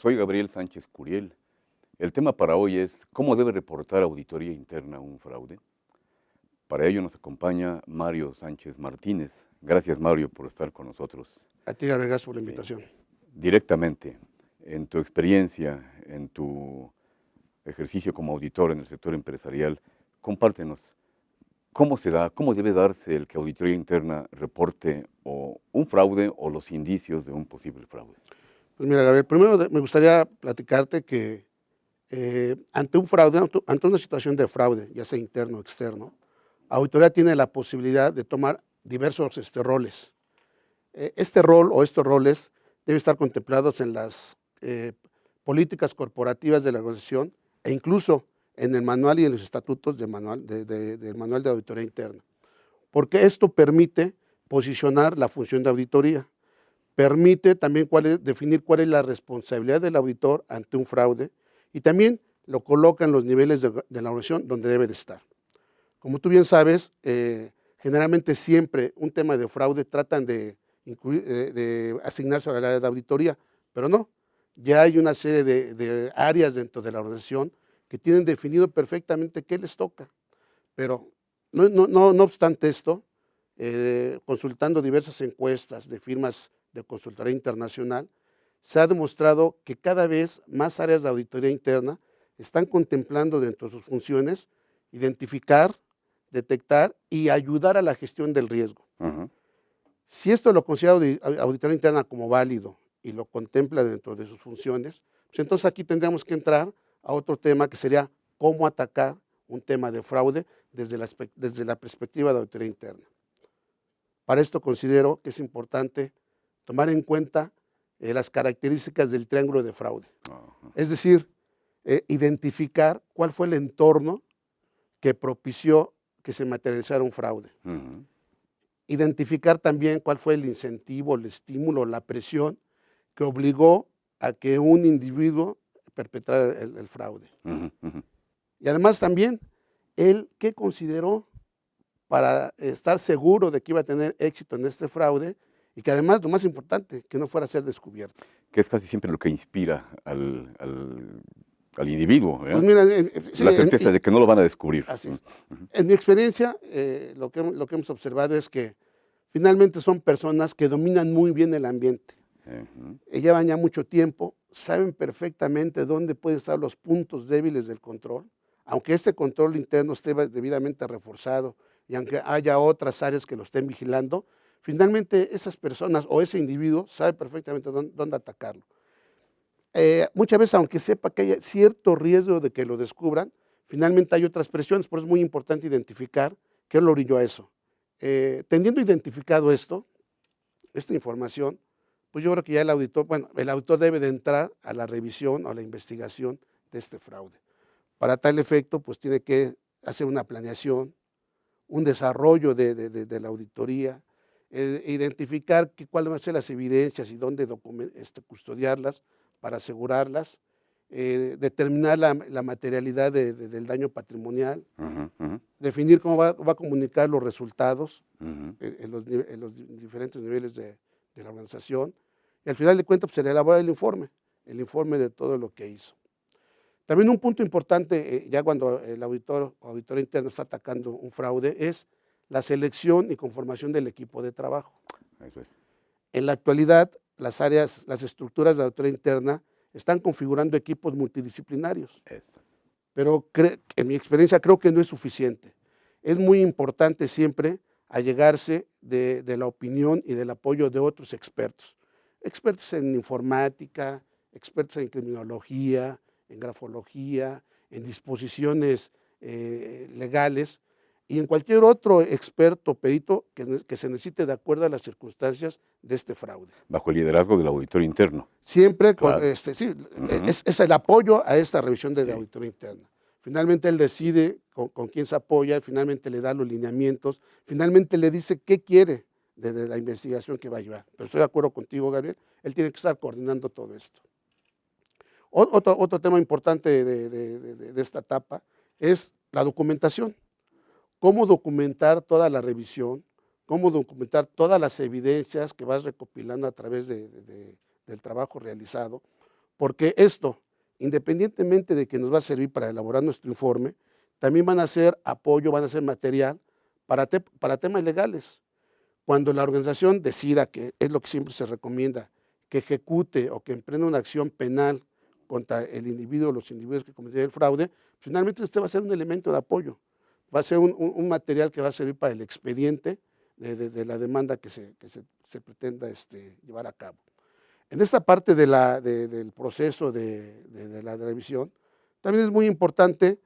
Soy Gabriel Sánchez Curiel. El tema para hoy es ¿cómo debe reportar auditoría interna un fraude? Para ello nos acompaña Mario Sánchez Martínez. Gracias, Mario, por estar con nosotros. A ti, Gabriel, gracias por la Sí. invitación. Directamente, en tu experiencia, en tu ejercicio como auditor en el sector empresarial, compártenos cómo se da, cómo debe darse el que auditoría interna reporte o un fraude o los indicios de un posible fraude. Pues mira, Gabriel, primero me gustaría platicarte que ante un fraude, ante una situación de fraude, ya sea interno o externo, auditoría tiene la posibilidad de tomar diversos roles. Este rol o estos roles deben estar contemplados en las políticas corporativas de la organización e incluso en el manual y en los estatutos del manual de auditoría interna, porque esto permite posicionar la función de auditoría. Permite también definir cuál es la responsabilidad del auditor ante un fraude y también lo coloca en los niveles de la organización donde debe de estar. Como tú bien sabes, generalmente siempre un tema de fraude tratan de asignarse al área de auditoría, pero no, ya hay una serie de áreas dentro de la organización que tienen definido perfectamente qué les toca, pero no obstante esto, consultando diversas encuestas de firmas de consultoría internacional, se ha demostrado que cada vez más áreas de auditoría interna están contemplando dentro de sus funciones identificar, detectar y ayudar a la gestión del riesgo. Ajá. Si esto lo considera auditoría interna como válido y lo contempla dentro de sus funciones, pues entonces aquí tendríamos que entrar a otro tema que sería cómo atacar un tema de fraude desde la perspectiva de auditoría interna. Para esto considero que es importante tomar en cuenta las características del triángulo de fraude. Ajá. Es decir, identificar cuál fue el entorno que propició que se materializara un fraude. Ajá. Identificar también cuál fue el incentivo, el estímulo, la presión que obligó a que un individuo perpetrara el fraude. Ajá. Ajá. Y además también él qué consideró para estar seguro de que iba a tener éxito en este fraude y que además, lo más importante, que no fuera a ser descubierto. Que es casi siempre lo que inspira al individuo, Pues ¿verdad? mira, sí, La certeza de que no lo van a descubrir. así es. En mi experiencia, lo que hemos observado es que finalmente son personas que dominan muy bien el ambiente. Llevan ya mucho tiempo, saben perfectamente dónde pueden estar los puntos débiles del control, aunque este control interno esté debidamente reforzado y aunque haya otras áreas que lo estén vigilando, finalmente esas personas o ese individuo sabe perfectamente dónde atacarlo. Muchas veces, aunque sepa que hay cierto riesgo de que lo descubran, finalmente hay otras presiones, por eso es muy importante identificar qué lo orilló a eso. Teniendo identificado esta información, pues yo creo que ya el auditor debe de entrar a la revisión o a la investigación de este fraude. Para tal efecto, pues tiene que hacer una planeación, un desarrollo de la auditoría, identificar cuáles van a ser las evidencias y dónde custodiarlas para asegurarlas, determinar la materialidad del daño patrimonial, definir cómo va a comunicar los resultados en los diferentes niveles de la organización, y al final de cuentas pues, se le elabora el informe de todo lo que hizo. También un punto importante, ya cuando el auditor o auditora interna está atacando un fraude, es la selección y conformación del equipo de trabajo. Eso es. En la actualidad, las estructuras de auditoría interna están configurando equipos multidisciplinarios, Eso. pero en mi experiencia creo que no es suficiente. Es muy importante siempre allegarse de la opinión y del apoyo de otros expertos. Expertos en informática, expertos en criminología, en grafología, en disposiciones legales y en cualquier otro experto perito que se necesite de acuerdo a las circunstancias de este fraude. Bajo el liderazgo del auditor interno. Siempre Claro. sí, es el apoyo a esta revisión de la Sí. auditoría interna. Finalmente él decide con quién se apoya, finalmente le da los lineamientos, finalmente le dice qué quiere de la investigación que va a llevar. Pero estoy de acuerdo contigo, Gabriel, él tiene que estar coordinando todo esto. Otro tema importante de esta etapa es la documentación. Cómo documentar toda la revisión, cómo documentar todas las evidencias que vas recopilando a través del trabajo realizado, porque esto, independientemente de que nos va a servir para elaborar nuestro informe, también van a ser apoyo, van a ser material para temas legales. Cuando la organización decida, que es lo que siempre se recomienda, que ejecute o que emprenda una acción penal contra el individuo o los individuos que cometieron el fraude, finalmente este va a ser un elemento de apoyo, va a ser un material que va a servir para el expediente de la demanda que se pretenda llevar a cabo. En esta parte del proceso de la revisión, también es muy importante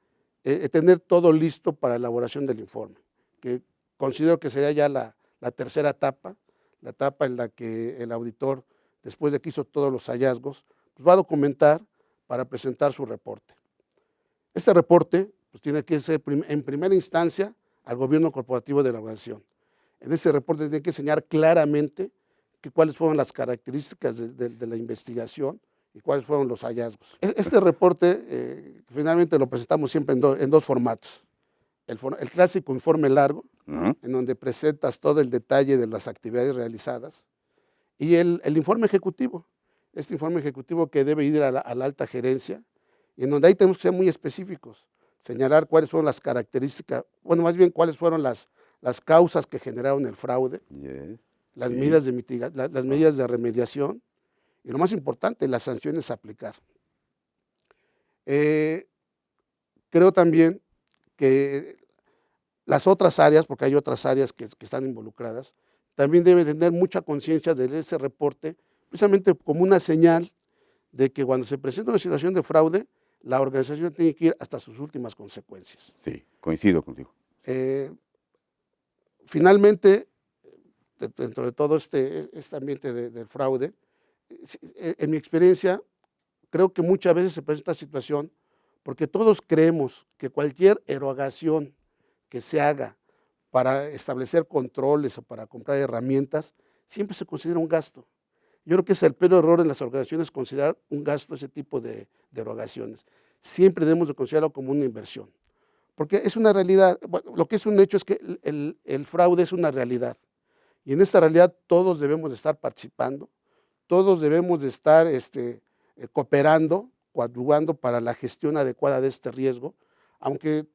tener todo listo para la elaboración del informe, que considero que sería ya la tercera etapa, la etapa en la que el auditor, después de que hizo todos los hallazgos, pues va a documentar para presentar su reporte. Este reporte pues, tiene que ser en primera instancia al gobierno corporativo de la organización. En ese reporte tiene que enseñar claramente cuáles fueron las características de la investigación y cuáles fueron los hallazgos. Este reporte finalmente lo presentamos siempre en dos formatos. El clásico informe largo, en donde presentas todo el detalle de las actividades realizadas, y el informe ejecutivo, este informe ejecutivo que debe ir a la alta gerencia, y en donde ahí tenemos que ser muy específicos, señalar cuáles fueron las características, bueno, más bien cuáles fueron las causas que generaron el fraude, las medidas de las medidas de remediación, y lo más importante, las sanciones a aplicar. Creo también que las otras áreas, porque hay otras áreas que están involucradas, también deben tener mucha conciencia de ese reporte, precisamente como una señal de que cuando se presenta una situación de fraude, la organización tiene que ir hasta sus últimas consecuencias. Sí, coincido contigo. Finalmente, dentro de todo este ambiente del fraude, en mi experiencia, creo que muchas veces se presenta esta situación porque todos creemos que cualquier erogación que se haga para establecer controles o para comprar herramientas, siempre se considera un gasto. Yo creo que es el peor error en las organizaciones considerar un gasto ese tipo de erogaciones. Siempre debemos de considerarlo como una inversión, porque es una realidad. Bueno, lo que es un hecho es que el fraude es una realidad, y en esta realidad todos debemos de estar participando, todos debemos de estar cooperando, coadyuvando para la gestión adecuada de este riesgo, aunque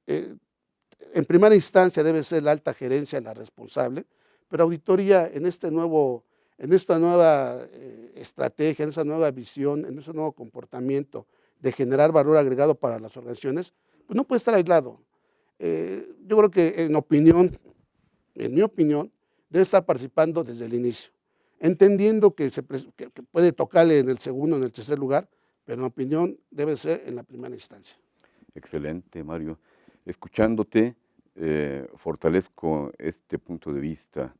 en primera instancia debe ser la alta gerencia la responsable, pero auditoría en esta nueva estrategia, en esta nueva visión, en ese nuevo comportamiento de generar valor agregado para las organizaciones, pues no puede estar aislado. Yo creo que en mi opinión, debe estar participando desde el inicio, entendiendo que puede tocarle en el segundo, en el tercer lugar, pero en mi opinión debe ser en la primera instancia. Excelente, Mario. Escuchándote, fortalezco este punto de vista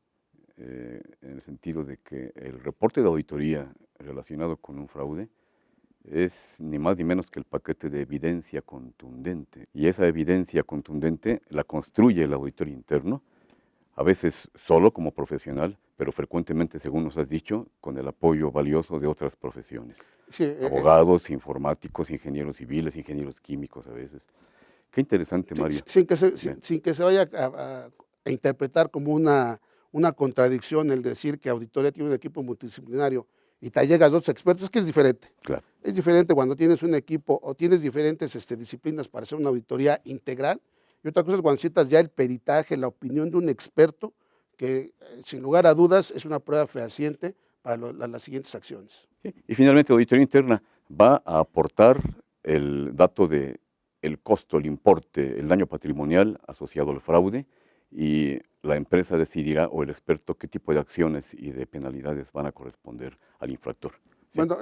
en el sentido de que el reporte de auditoría relacionado con un fraude es ni más ni menos que el paquete de evidencia contundente. Y esa evidencia contundente la construye el auditor interno, a veces solo como profesional, pero frecuentemente, según nos has dicho, con el apoyo valioso de otras profesiones. Sí, abogados, informáticos, ingenieros civiles, ingenieros químicos a veces. Qué interesante, Mario. Sin que se vaya a interpretar como una contradicción el decir que auditoría tiene un equipo multidisciplinario y te llegas a otros expertos, es que es diferente. Claro. Es diferente cuando tienes un equipo o tienes diferentes disciplinas para hacer una auditoría integral, y otra cosa es cuando citas ya el peritaje, la opinión de un experto, que sin lugar a dudas es una prueba fehaciente para las siguientes acciones. Sí. Y finalmente, auditoría interna va a aportar el dato de el costo, el importe, el daño patrimonial asociado al fraude, y la empresa decidirá, o el experto, qué tipo de acciones y de penalidades van a corresponder al infractor. ¿Sí? Bueno,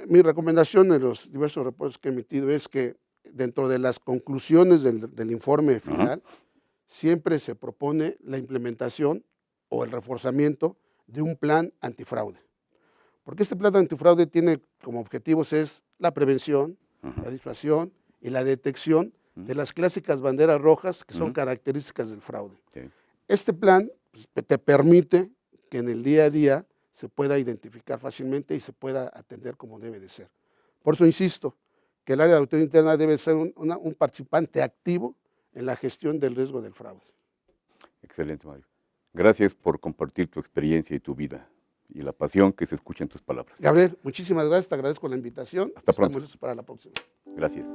mi recomendación en los diversos reportes que he emitido es que dentro de las conclusiones del informe final, siempre se propone la implementación o el reforzamiento de un plan antifraude. Porque este plan antifraude tiene como objetivos es la prevención, la disuasión y la detección de las clásicas banderas rojas que son características del fraude. Sí. Este plan pues, te permite que en el día a día se pueda identificar fácilmente y se pueda atender como debe de ser. Por eso insisto que el área de auditoría interna debe ser un participante activo en la gestión del riesgo del fraude. Excelente, Mario. Gracias por compartir tu experiencia y tu vida. y la pasión que se escucha en tus palabras. Gabriel, muchísimas gracias, te agradezco la invitación. Hasta pronto. Estamos listos para la próxima. Gracias.